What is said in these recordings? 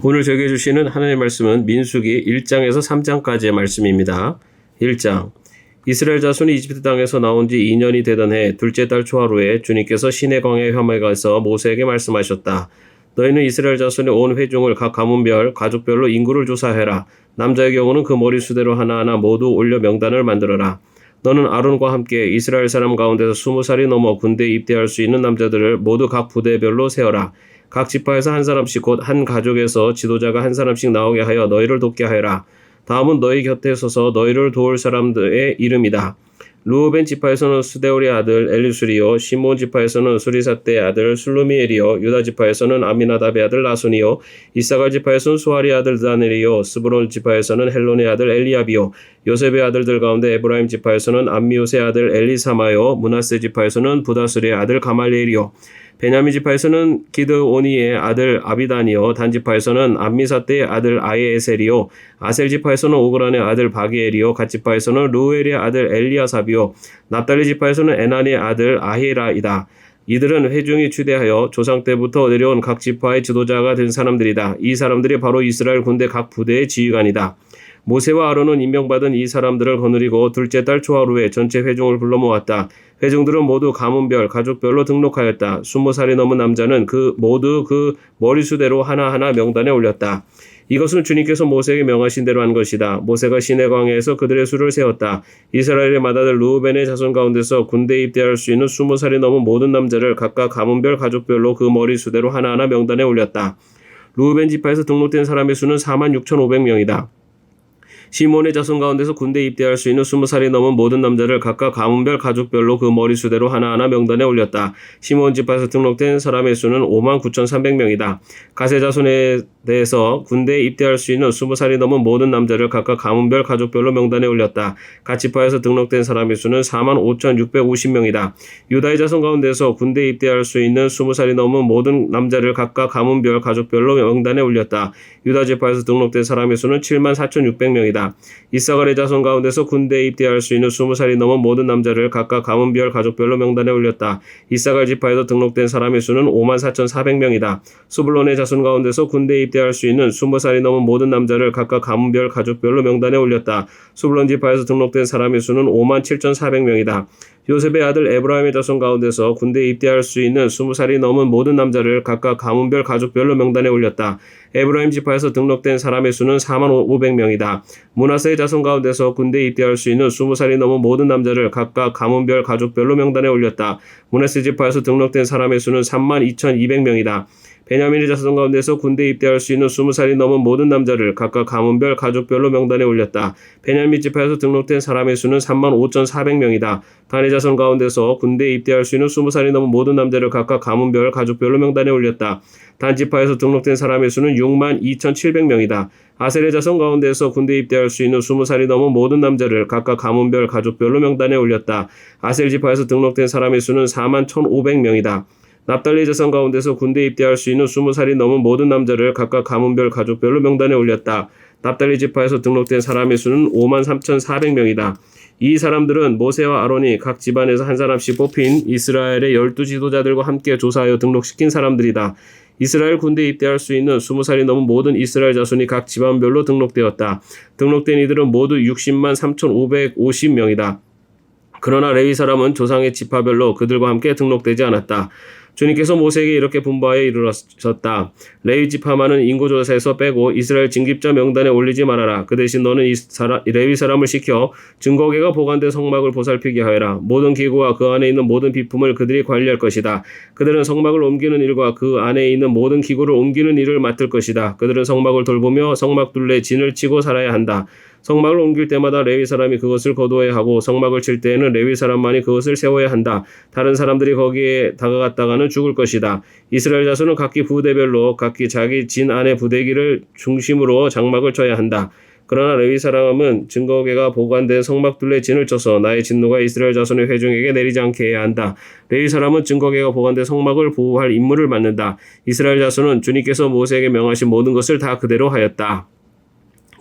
오늘 저에게 주시는 하나님의 말씀은 민수기 1장에서 3장까지의 말씀입니다. 1장. 이스라엘 자손이 이집트 땅에서 나온 지 2년이 되던 해 둘째 달 초하루에 주님께서 시내 광야의 험에 가서 모세에게 말씀하셨다. 너희는 이스라엘 자손의 온 회중을 각 가문별, 가족별로 인구를 조사해라. 남자의 경우는 그 머리수대로 하나하나 모두 올려 명단을 만들어라. 너는 아론과 함께 이스라엘 사람 가운데서 20살이 넘어 군대에 입대할 수 있는 남자들을 모두 각 부대별로 세어라. 각 지파에서 한 사람씩 곧 한 가족에서 지도자가 한 사람씩 나오게 하여 너희를 돕게 하여라. 다음은 너희 곁에 서서 너희를 도울 사람들의 이름이다. 루벤 지파에서는 스데울의 아들 엘리수리요, 시몬 지파에서는 수리사떼의 아들 슬루미엘이요, 유다 지파에서는 아미나답의 아들 나손이요, 이사갈 지파에서는 수아리의 아들 다넬이요, 스브론 지파에서는 헬론의 아들 엘리압이요, 요셉의 아들들 가운데 에브라임 지파에서는 암미옷의 아들 엘리사마요, 므낫세 지파에서는 부다스리의 아들 가말리엘이요, 베냐민 지파에서는 기드오니의 아들 아비단이요, 단 지파에서는 암미사떼의 아들 아예에셀이요, 아셀 지파에서는 오그란의 아들 바기엘이요, 갓 지파에서는 루엘의 아들 엘리아삽이요, 납달리 지파에서는 에난의 아들 아히라이다. 이들은 회중이 추대하여 조상 때부터 내려온 각 지파의 지도자가 된 사람들이다. 이 사람들이 바로 이스라엘 군대 각 부대의 지휘관이다. 모세와 아론은 임명받은 이 사람들을 거느리고 둘째 달 초하루에 전체 회중을 불러 모았다. 회중들은 모두 가문별, 가족별로 등록하였다. 20살이 넘은 남자는 모두 그 머리수대로 하나하나 명단에 올렸다. 이것은 주님께서 모세에게 명하신 대로 한 것이다. 모세가 시내 광야에서 그들의 수를 세웠다. 이스라엘의 맏아들 루벤의 자손 가운데서 군대에 입대할 수 있는 20살이 넘은 모든 남자를 각각 가문별, 가족별로 그 머리수대로 하나하나 명단에 올렸다. 루벤 지파에서 등록된 사람의 수는 46,500명이다. 시몬의 자손 가운데서 군대에 입대할 수 있는 20살이 넘은 모든 남자를 각각 가문별, 가족별로 그 머리수대로 하나하나 명단에 올렸다. 시몬 지파에서 등록된 사람의 수는 59,300명이다. 갓의 자손에 대해서 군대에 입대할 수 있는 20살이 넘은 모든 남자를 각각 가문별, 가족별로 명단에 올렸다. 갓 지파에서 등록된 사람의 수는 45,650명이다. 유다의 자손 가운데서 군대에 입대할 수 있는 20살이 넘은 모든 남자를 각각 가문별, 가족별로 명단에 올렸다. 유다 지파에서 등록된 사람의 수는 74,600명이다. 이사갈의 자손 가운데서 군대에 입대할 수 있는 20살이 넘은 모든 남자를 각각 가문별, 가족별로 명단에 올렸다. 이사갈 지파에서 등록된 사람의 수는 54,400명이다. 스불론의 자손 가운데서 군대에 입대할 수 있는 20살이 넘은 모든 남자를 각각 가문별, 가족별로 명단에 올렸다. 스불론 지파에서 등록된 사람의 수는 57,400명이다. 요셉의 아들 에브라임의 자손 가운데서 군대에 입대할 수 있는 20살이 넘은 모든 남자를 각각 가문별, 가족별로 명단에 올렸다. 에브라임 지파에서 등록된 사람의 수는 45,500명이다. 므낫세의 자손 가운데서 군대에 입대할 수 있는 20살이 넘은 모든 남자를 각각 가문별, 가족별로 명단에 올렸다. 므낫세 지파에서 등록된 사람의 수는 32,200명이다. 베냐민의 자손 가운데서 군대에 입대할 수 있는 20살이 넘은 모든 남자를 각각 가문별, 가족별로 명단에 올렸다. 베냐민 지파에서 등록된 사람의 수는 35,400명이다. 단의 자손 가운데서 군대에 입대할 수 있는 20살이 넘은 모든 남자를 각각 가문별, 가족별로 명단에 올렸다. 단 지파에서 등록된 사람의 수는 62,700명이다. 아셀의 자손 가운데서 군대에 입대할 수 있는 20살이 넘은 모든 남자를 각각 가문별, 가족별로 명단에 올렸다. 아셀 지파에서 등록된 사람의 수는 41,500명이다. 납달리 자손 가운데서 군대에 입대할 수 있는 20살이 넘은 모든 남자를 각각 가문별, 가족별로 명단에 올렸다. 납달리 지파에서 등록된 사람의 수는 53,400명이다. 이 사람들은 모세와 아론이 각 집안에서 한 사람씩 뽑힌 이스라엘의 12 지도자들과 함께 조사하여 등록시킨 사람들이다. 이스라엘 군대에 입대할 수 있는 20살이 넘은 모든 이스라엘 자손이 각 집안별로 등록되었다. 등록된 이들은 모두 603,550명이다. 그러나 레위 사람은 조상의 지파별로 그들과 함께 등록되지 않았다. 주님께서 모세에게 이렇게 분부하여 이르셨다. 레위 지파만은 인구조사에서 빼고 이스라엘 징집자 명단에 올리지 말아라. 그 대신 너는 레위 사람을 시켜 증거궤가 보관된 성막을 보살피게 하여라. 모든 기구와 그 안에 있는 모든 비품을 그들이 관리할 것이다. 그들은 성막을 옮기는 일과 그 안에 있는 모든 기구를 옮기는 일을 맡을 것이다. 그들은 성막을 돌보며 성막 둘레 진을 치고 살아야 한다. 성막을 옮길 때마다 레위 사람이 그것을 거두어야 하고 성막을 칠 때에는 레위 사람만이 그것을 세워야 한다. 다른 사람들이 거기에 다가갔다가는 죽을 것이다. 이스라엘 자손은 각기 부대별로 각기 자기 진 안의 부대기를 중심으로 장막을 쳐야 한다. 그러나 레위 사람은 증거궤가 보관된 성막 둘레 진을 쳐서 나의 진노가 이스라엘 자손의 회중에게 내리지 않게 해야 한다. 레위 사람은 증거궤가 보관된 성막을 보호할 임무를 맡는다. 이스라엘 자손은 주님께서 모세에게 명하신 모든 것을 다 그대로 하였다.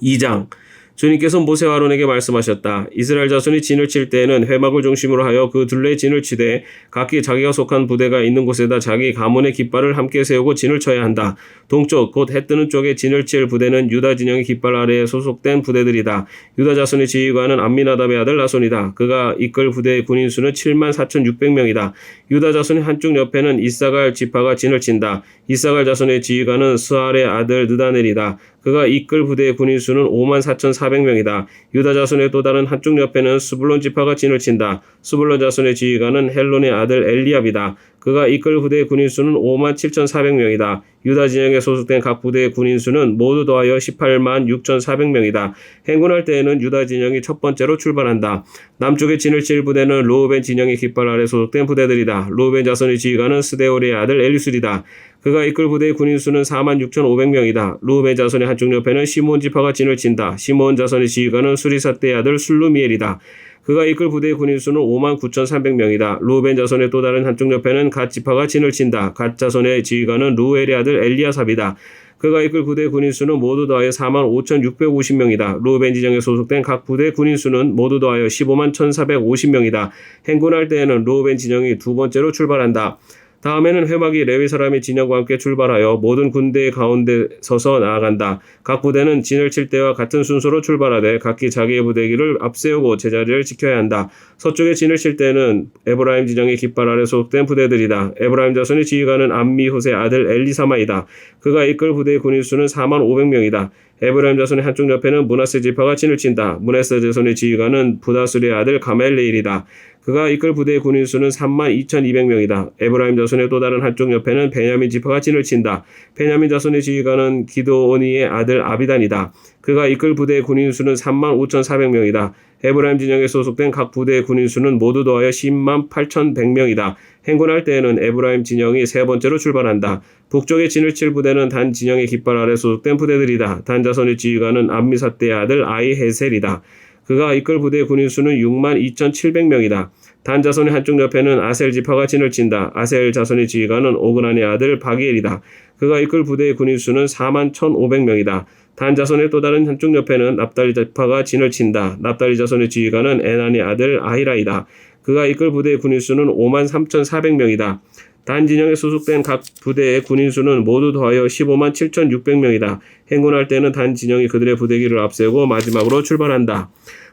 2장. 주님께서 모세와 아론에게 말씀하셨다. 이스라엘 자손이 진을 칠 때에는 회막을 중심으로 하여 그 둘레에 진을 치되 각기 자기가 속한 부대가 있는 곳에다 자기 가문의 깃발을 함께 세우고 진을 쳐야 한다. 동쪽 곧 해 뜨는 쪽에 진을 칠 부대는 유다 진영의 깃발 아래에 소속된 부대들이다. 유다 자손의 지휘관은 암미나답의 아들 나손이다. 그가 이끌 부대의 군인 수는 74,600명이다. 유다 자손의 한쪽 옆에는 이사갈 지파가 진을 친다. 이사갈 자손의 지휘관은 스알의 아들 느다넬이다. 그가 이끌 부대의 군인 수는 54,400명이다. 유다 자손의 또 다른 한쪽 옆에는 스불론 지파가 진을 친다. 스불론 자손의 지휘관은 헬론의 아들 엘리압이다. 그가 이끌 부대의 군인 수는 57,400명이다. 유다 진영에 소속된 각 부대의 군인 수는 모두 더하여 186,400명이다. 행군할 때에는 유다 진영이 첫 번째로 출발한다. 남쪽에 진을 칠 부대는 르우벤 진영의 깃발 아래 소속된 부대들이다. 르우벤 자손의 지휘관은 스데오리의 아들 엘리술이다. 그가 이끌 부대의 군인 수는 46,500명이다. 르우벤 자손의 한쪽 옆에는 시므온 지파가 진을 친다. 시므온 자손의 지휘관은 수리삿대의 아들 술루미엘이다. 그가 이끌 부대의 군인 수는 59,300명이다. 르우벤 자손의 또 다른 한쪽 옆에는 갓 지파가 진을 친다. 갓 자손의 지휘관은 루엘의 아들 엘리아삽이다. 그가 이끌 부대의 군인 수는 모두 더하여 45,650명이다. 르우벤 지정에 소속된 각 부대의 군인 수는 모두 더하여 151,450명이다. 행군할 때에는 르우벤 진영이 두 번째로 출발한다. 다음에는 회막이 레위 사람의 진영과 함께 출발하여 모든 군대의 가운데 서서 나아간다. 각 부대는 진을 칠 때와 같은 순서로 출발하되 각기 자기의 부대기를 앞세우고 제자리를 지켜야 한다. 서쪽에 진을 칠 때는 에브라임 진영의 깃발 아래 소속된 부대들이다. 에브라임 자손의 지휘관은 암미훗의 아들 엘리사마이다. 그가 이끌 부대의 군인 수는 45,500명이다. 에브라임 자손의 한쪽 옆에는 므낫세 지파가 진을 친다. 므낫세 자손의 지휘관은 부다술의 아들 가멜레일이다. 그가 이끌 부대의 군인 수는 32,200명이다. 에브라임 자손의 또 다른 한쪽 옆에는 베냐민 지파가 진을 친다. 베냐민 자손의 지휘관은 기드오니의 아들 아비단이다. 그가 이끌 부대의 군인 수는 35,400명이다. 에브라임 진영에 소속된 각 부대의 군인 수는 모두 더하여 108,100명이다. 행군할 때에는 에브라임 진영이 세 번째로 출발한다. 북쪽에 진을 칠 부대는 단 진영의 깃발 아래 소속된 부대들이다. 단 자손의 지휘관은 암미삿대의 아들 아이헤셀이다. 그가 이끌 부대의 군인 수는 62,700명이다. 단 자손의 한쪽 옆에는 아셀 지파가 진을 친다. 아셀 자손의 지휘관은 오그난의 아들 바기엘이다. 그가 이끌 부대의 군인 수는 41,500명이다. 단 자손의 또 다른 한쪽 옆에는 납달리 지파가 진을 친다. 납달리 자손의 지휘관은 에난의 아들 아히라이다. 그가 이끌 부대의 군인 수는 53,400명이다. 단 진영에 소속된 각 부대의 군인 수는 모두 더하여 157,600명이다. 행군할 때는 단 진영이 그들의 부대기를 앞세우고 마지막으로 출발한다.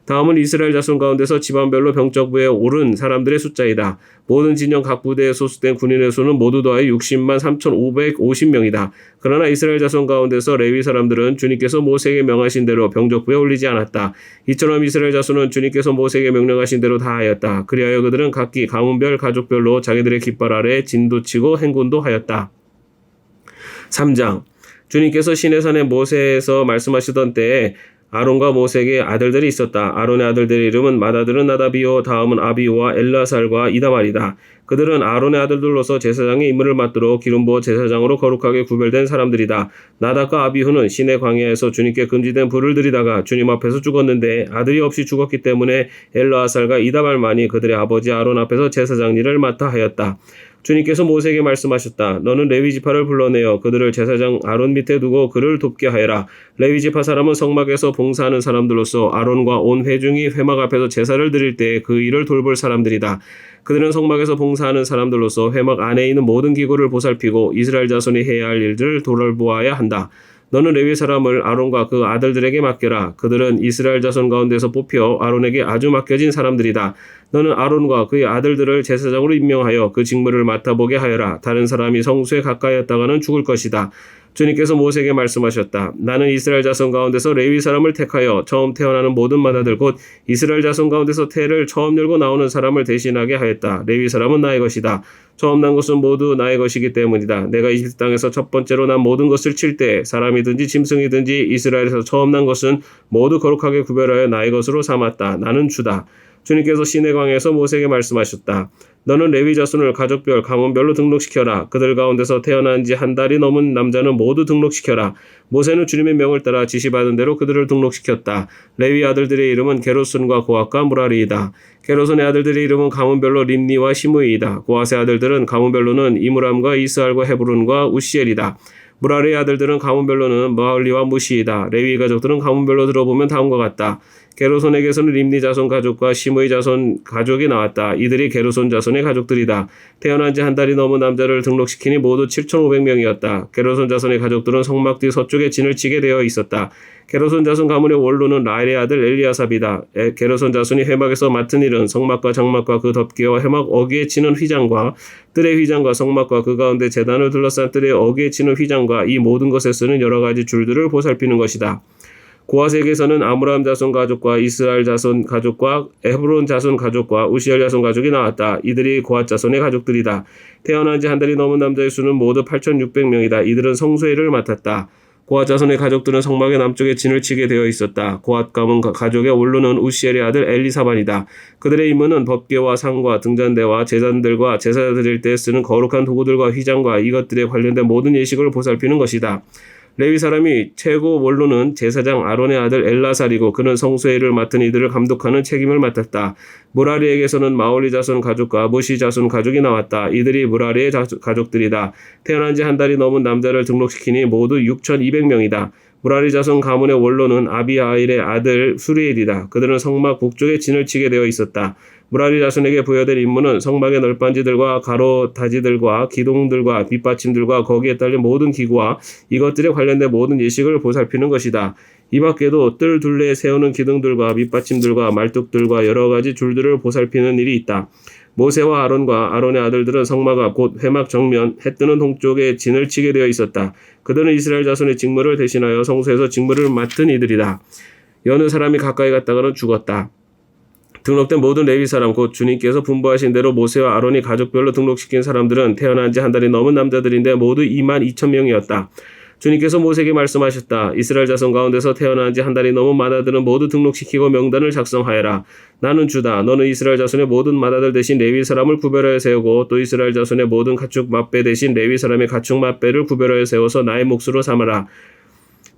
다음은 이스라엘 자손 가운데서 지방별로 병적부에 오른 사람들의 숫자이다. 모든 진영 각 부대에 소속된 군인의 수는 모두 더하여 603,550명이다. 그러나 이스라엘 자손 가운데서 레위 사람들은 주님께서 모세에게 명하신 대로 병적부에 올리지 않았다. 이처럼 이스라엘 자손은 주님께서 모세에게 명령하신 대로 다 하였다. 그리하여 그들은 각기 가문별 가족별로 자기들의 깃발 아래 진도 치고 행군도 하였다. 3장 주님께서 시내산에 모세에서 말씀하시던 때에 아론과 모세에게 아들들이 있었다. 아론의 아들들의 이름은 맏아들은 나답이요 다음은 아비후와 엘라살과 이다말이다. 그들은 아론의 아들들로서 제사장의 임무를 맡도록 기름 부어 제사장으로 거룩하게 구별된 사람들이다. 나답과 아비후는 시내 광야에서 주님께 금지된 불을 들이다가 주님 앞에서 죽었는데 아들이 없이 죽었기 때문에 엘라살과 이다말만이 그들의 아버지 아론 앞에서 제사장 일을 맡아 하였다. 주님께서 모세에게 말씀하셨다. 너는 레위 지파를 불러내어 그들을 제사장 아론 밑에 두고 그를 돕게 하여라. 레위 지파 사람은 성막에서 봉사하는 사람들로서 아론과 온 회중이 회막 앞에서 제사를 드릴 때 그 일을 돌볼 사람들이다. 그들은 성막에서 봉사하는 사람들로서 회막 안에 있는 모든 기구를 보살피고 이스라엘 자손이 해야 할 일들을 돌아보아야 한다. 너는 레위 사람을 아론과 그 아들들에게 맡겨라. 그들은 이스라엘 자손 가운데서 뽑혀 아론에게 아주 맡겨진 사람들이다. 너는 아론과 그의 아들들을 제사장으로 임명하여 그 직무를 맡아보게 하여라. 다른 사람이 성수에 가까이였다가는 죽을 것이다. 주님께서 모세에게 말씀하셨다. 나는 이스라엘 자손 가운데서 레위 사람을 택하여 처음 태어나는 모든 맏아들 곧 이스라엘 자손 가운데서 태를 처음 열고 나오는 사람을 대신하게 하였다. 레위 사람은 나의 것이다. 처음 난 것은 모두 나의 것이기 때문이다. 내가 이집트 땅에서 첫 번째로 난 모든 것을 칠 때 사람이든지 짐승이든지 이스라엘에서 처음 난 것은 모두 거룩하게 구별하여 나의 것으로 삼았다. 나는 주다. 주님께서 시내광야에서 모세에게 말씀하셨다. 너는 레위 자손을 가족별, 가문별로 등록시켜라. 그들 가운데서 태어난 지 한 달이 넘은 남자는 모두 등록시켜라. 모세는 주님의 명을 따라 지시받은 대로 그들을 등록시켰다. 레위 아들들의 이름은 게르손과 고핫과 무라리이다. 게르손의 아들들의 이름은 가문별로 림니와 시므이이다. 고핫의 아들들은 가문별로는 이므람과 이스알과 헤브론과 우시엘이다. 무라리의 아들들은 가문별로는 머할리와 무시이다. 레위 가족들은 가문별로 들어보면 다음과 같다. 게르손에게서는 림니 자손 가족과 시므의 자손 가족이 나왔다. 이들이 게르손 자손의 가족들이다. 태어난 지 한 달이 넘은 남자를 등록시키니 모두 7,500명이었다. 게르손 자손의 가족들은 성막 뒤 서쪽에 진을 치게 되어 있었다. 게르손 자손 가문의 원로는 라엘의 아들 엘리아삽이다. 게르손 자손이 회막에서 맡은 일은 성막과 장막과 그 덮개와 회막 어귀에 치는 휘장과 뜰의 휘장과 성막과 그 가운데 제단을 둘러싼 뜰의 어귀에 치는 휘장과 이 모든 것에 쓰는 여러 가지 줄들을 보살피는 것이다. 고핫에게서는 아므람 자손 가족과 이스라엘 자손 가족과 에브론 자손 가족과 우시엘 자손 가족이 나왔다. 이들이 고핫 자손의 가족들이다. 태어난 지 한 달이 넘은 남자의 수는 모두 8,600명이다. 이들은 성소의 일을 맡았다. 고핫 자손의 가족들은 성막의 남쪽에 진을 치게 되어 있었다. 고핫 가문 가족의 원로는 우시엘의 아들 엘리사반이다. 그들의 임무는 법궤와 상과 등잔대와 제단들과 제사 드릴 때 쓰는 거룩한 도구들과 휘장과 이것들에 관련된 모든 예식을 보살피는 것이다. 레위 사람이 최고 원로는 제사장 아론의 아들 엘라살이고 그는 성소의 일을 맡은 이들을 감독하는 책임을 맡았다. 무라리에게서는 마올리 자손 가족과 무시 자손 가족이 나왔다. 이들이 무라리의 가족들이다. 태어난 지 한 달이 넘은 남자를 등록시키니 모두 6,200명이다. 무라리 자손 가문의 원로는 아비아일의 아들 수리엘이다. 그들은 성막 북쪽에 진을 치게 되어 있었다. 무라리 자손에게 부여된 임무는 성막의 널빤지들과 가로다지들과 기둥들과 밑받침들과 거기에 딸린 모든 기구와 이것들에 관련된 모든 예식을 보살피는 것이다. 이 밖에도 뜰 둘레에 세우는 기둥들과 밑받침들과 말뚝들과 여러 가지 줄들을 보살피는 일이 있다. 모세와 아론과 아론의 아들들은 성막 앞 곧 회막 정면 해 뜨는 동쪽에 진을 치게 되어 있었다. 그들은 이스라엘 자손의 직무를 대신하여 성소에서 직무를 맡은 이들이다. 여느 사람이 가까이 갔다가는 죽었다. 등록된 모든 레위 사람 곧 주님께서 분부하신 대로 모세와 아론이 가족별로 등록시킨 사람들은 태어난 지 한 달이 넘은 남자들인데 모두 22,000명이었다. 주님께서 모세에게 말씀하셨다. 이스라엘 자손 가운데서 태어난 지 한 달이 넘은 맏아들은 모두 등록시키고 명단을 작성하여라. 나는 주다. 너는 이스라엘 자손의 모든 맏아들 대신 레위 사람을 구별하여 세우고 또 이스라엘 자손의 모든 가축 맏배 대신 레위 사람의 가축 맏배를 구별하여 세워서 나의 몫으로 삼아라.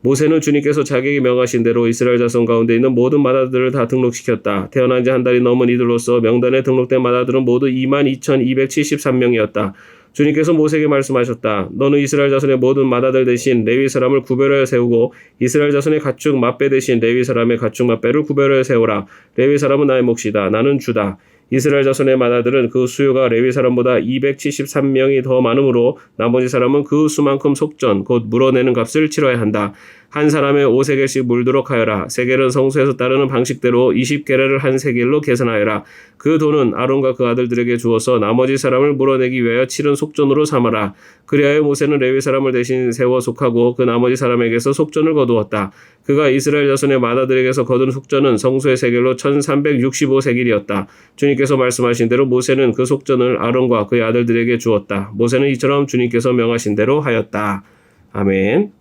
모세는 주님께서 자기에게 명하신 대로 이스라엘 자손 가운데 있는 모든 맏아들을 다 등록시켰다. 태어난 지 한 달이 넘은 이들로서 명단에 등록된 맏아들은 모두 22,273명이었다. 주님께서 모세에게 말씀하셨다. 너는 이스라엘 자손의 모든 맏아들 대신 레위 사람을 구별하여 세우고 이스라엘 자손의 가축 맏배 대신 레위 사람의 가축 맏배를 구별하여 세우라. 레위 사람은 나의 몫이다. 나는 주다. 이스라엘 자손의 맏아들은 그 수요가 레위 사람보다 273명이 더 많으므로 나머지 사람은 그 수만큼 속전 곧 물어내는 값을 치러야 한다. 한 사람의 5세겔씩 물도록 하여라. 세겔은 성소에서 따르는 방식대로 20게라를 한 세겔로 계산하여라. 그 돈은 아론과 그 아들들에게 주어서 나머지 사람을 물어내기 위하여 치른 속전으로 삼아라. 그리하여 모세는 레위 사람을 대신 세워 속하고 그 나머지 사람에게서 속전을 거두었다. 그가 이스라엘 자손의 맏아들에게서 거둔 속전은 성소의 세겔로 1365세겔이었다. 주님께서 말씀하신 대로 모세는 그 속전을 아론과 그의 아들들에게 주었다. 모세는 이처럼 주님께서 명하신 대로 하였다. 아멘.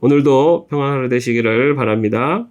오늘도 평안한 하루 되시기를 바랍니다.